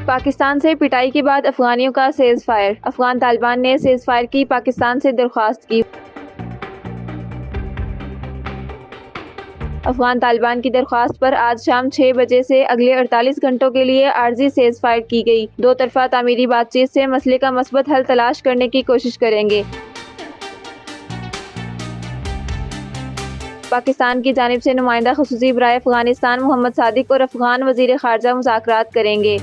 पाकिस्तान से पिटाई के बाद अफगानियों का सेज़फायर। अफगान तालिबान ने सेज़फायर की पाकिस्तान से दरख्वास्त की। अफगान तालिबान की दरख्वास्त पर आज शाम 6 बजे से अगले 48 घंटों के लिए आर्जी सेज़फायर की गई। दो तरफा तामीरी बातचीत से मसले का मस्बत हल तलाश करने की कोशिश करेंगे। पाकिस्तान की जानिब से नुमाइंदा खुसूसी बराए अफगानिस्तान मोहम्मद सादिक और अफगान वज़ीर ख़ारजा मुज़ाकरात करेंगे।